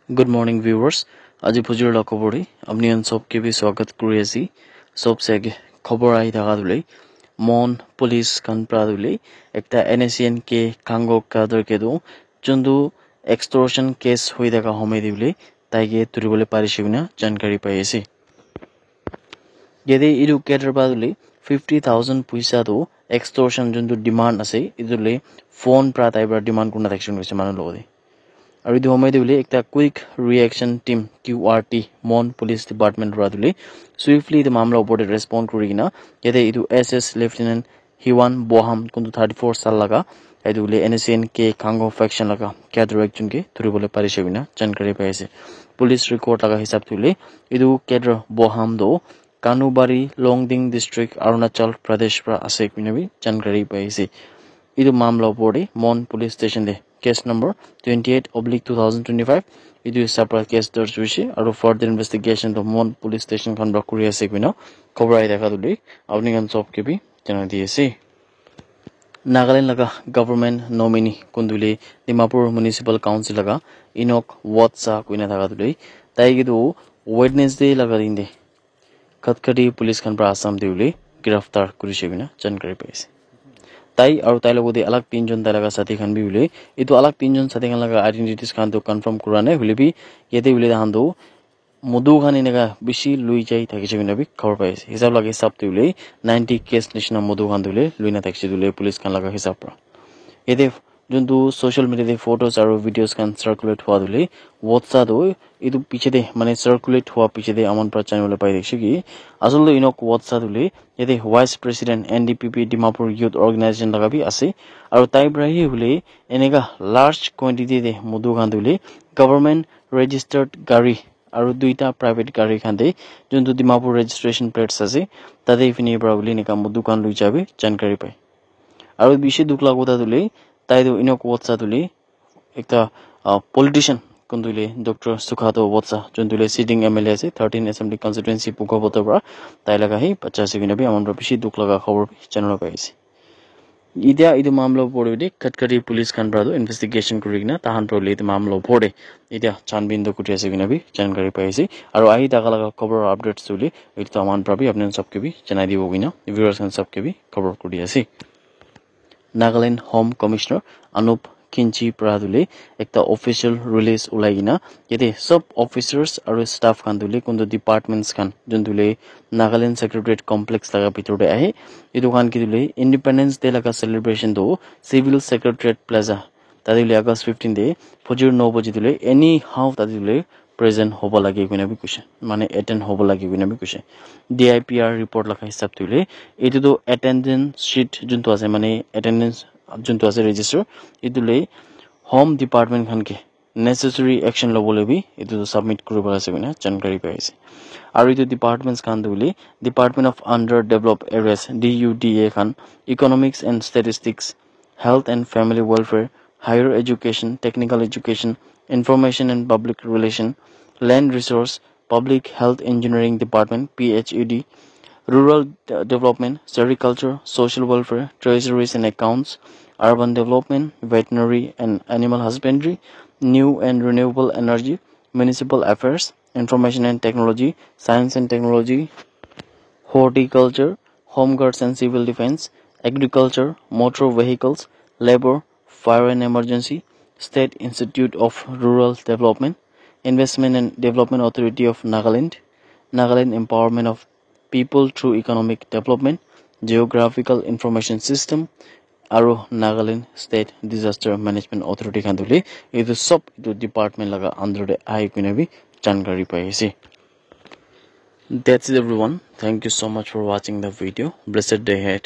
Good morning viewers. আজি পুজুৰ লকবৰি আপনি আন সবকে भी स्वागत কৰি আছি सबसे आगे খবৰ আহি থাকা দুলে মন পুলিশ কানপ্ৰা দুলে একটা NSN কে কাংগক কাদৰ কেদো জন্তু এক্সটৰ্শন কেস হৈ থাকা সময় দিলে তাইকে তুৰিবলে পাৰিছে বিনা জানকাৰী পাই আছে যদি ইৰু কেডৰ বাদুলে 50,000 পইচা দো এক্সটৰ্শন জন্তু ডিমান্ড আছে ইদুলে ফোন প্ৰা তাইবৰ ডিমান্ড কোনা দেখছন হৈছে মানুহ লগতে আৰু ইটো সময় দিলে একটা কুইক ৰিএকশন টিম QRT মন পুলিশ ডিপাৰ্টমেন্ট ৰাদুলে সুইফটলি the মামলা ওপৰতে ৰেসপন্ড কৰি কিনা ইয়াতে ইটো SS লেফটেনেন্ট হিৱান বহাম কোনটো 34 সাল লাগা এদুলে NSN কে কাংগো ফেকশন লাগা কেডৰ একজনকে ধৰিবলৈ পাৰিছে বিনা জানকাৰী পাইছে পুলিশ ৰেকৰ্ড লাগা হিচাপ তুলে ইটো কেডৰ বহাম দো কানুবাৰী লংডিং ডিস্ট্ৰিক্ট অৰুণাচল প্ৰদেশ পৰা আছে কিনবি জানকাৰী পাইছে ইটো মামলা ওপৰতে মন police station De Case number 28/2025. It is separate case dodge wishi. Aru further investigation to Mon police station kan bakuriya segmina. Cover ay dekha duli. Avni kan sob ke bhi jana diye se. Nagaland laga government nominee kunduli Dimapur Municipal Council laga Inok Watsa kuina daga duli. Tai gidu Wednesday laga dinde. Katkati police kan pra Assam diuli giraftar kuri segmina jankari paise. তাই আৰু তাই লগতে আলাক তিনজন তাই লগা সাথী খান B উলে ইটো আলাক তিনজন সাথী খান লগা আইডেন্টিটিস খান তো কনফার্ম কৰা নাই হলিবি ইয়াতে উলে দান দো মধু খান এনেকা বেশি লুই যাই থাকিছে বিনাবি খবৰ পাইছে হিসাব লাগে হিসাব তুলে 90 কেস নিচিনা মধু খান দুলে লুই না থাকিছে দুলে পুলিশ খান লগা হিসাব পৰা এতে জন্তু সোশ্যাল মিডিয়াতে ফটোস আৰু ভিডিওস খান সার্কুলেট হওয়া দুলে WhatsApp দো ইটো পিছেতে মানে সার্কুলেট হওয়া পিছেতে আমন পৰা চ্যানেলে পাই দেখছে কি আসলে ইনক WhatsApp দুলে এতে vice president NDPP Dimapur youth organisation লাগাবি আছে আৰু তাই ব্ৰাহি হলে এনেকা লাৰ্জ কোয়ান্টিটি দে মধু খান দুলে গভৰ্নমেন্ট ৰেজিস্টাৰ্ড গাড়ী আৰু দুইটা প্ৰাইভেট গাড়ী খান দে জন্তু ডিমাপুৰ ৰেজিস্ট্ৰেচন প্লেটস আছে তাতে ইফিনি পৰা বুলি এনেকা মধু খান লৈ যাবে জানকাৰী পায় আৰু বিশেষ দুখ লাগোতা দুলে তাই ইনক WhatsApp দুলে একটা পলিটিশিয়ান কোনদুলে ডক্টর সুখাতো ওয়াটসা জন্তুলে সিটিং MLA আছে 13 অ্যাসেম্বলি কনস্টিটুয়েন্সি পুকবতৰ পৰা তাই লাগা হি 50 কিনবি আমন বেশি দুখ লাগা খবৰ চ্যানেল পাইছে ইতিয়া ইটো মামলা পড়ে কটকটি পুলিশ খান ব্ৰাদো ইনভেস্টিগেশন কৰি কিনা তাহান প্ৰলে ইটো মামলা পড়ে ইতিয়া ছানবিন কুটি আছে কিনবি জানকাৰী পাইছে আৰু আহি টাকা লাগা খবৰ আপডেটস চলি ইটো আমান প্ৰবি আপনি সবকে भी জনাই দিব কিনা ভিউয়াৰ্স খান সবকে भी খবৰ কৰি আছে নাগাল্যান্ড হোম কমিশনাৰ অনুপ কিঞ্চি প্ৰাদুলে একটা অফিশিয়াল ৰিলিজ উলাইগিনা যেতে সব অফিসাৰ্স আৰু স্টাফ খান দুলে কোন ডিপার্টমেন্টস খান জন্তুলে নাগাল্যান্ড সেক্রেটারিয়েট কমপ্লেক্স লাগা ভিতরে আহে ইটো খান কি দিলে ইন্ডিপেন্ডেন্স ডে লাগা সেলিব্রেশন দো সিভিল সেক্রেটারিয়েট প্লাজা তাদিলে আগস্ট 15 দে ফজর 9 বজে দিলে এনি হাউ তাদিলে প্রেজেন্ট হব লাগে কিনা বি কৈছে মানে অ্যাটেন্ড হব লাগে কিনা বি কৈছে DIPR রিপোর্ট লাগা হিসাব তুলে এটো তো অ্যাটেন্ডেন্স শীট জন্তু আছে মানে অ্যাটেন্ডেন্স জন্তু আছে রেজিস্টার ইদুলে হোম ডিপার্টমেন্ট খানকে নেসেসারি অ্যাকশন লবলে বি ইটো সাবমিট কৰিব আছে বিনা জানকাৰী পাইছে আৰু ইটো ডিপাৰ্টমেন্টস খান দুলে department of under developed areas DUDA খান economics and statistics health and family welfare higher education technical education information and public relation land resource public health engineering department PHED rural development sericulture social welfare treasuries and accounts urban development veterinary and animal husbandry new and renewable energy municipal affairs information and technology science and technology horticulture home guards and civil defense agriculture motor vehicles labor fire and emergency state institute of rural development investment and development authority of Nagaland empowerment of people through economic development geographical information system আৰু Nagaland state disaster management authority খান দুলে ইটো সব ইটো department লাগা আন্ডারে আই কিনবি জানকাৰী পাইছে That's it everyone. Thank you so much for watching the video. Blessed day ahead.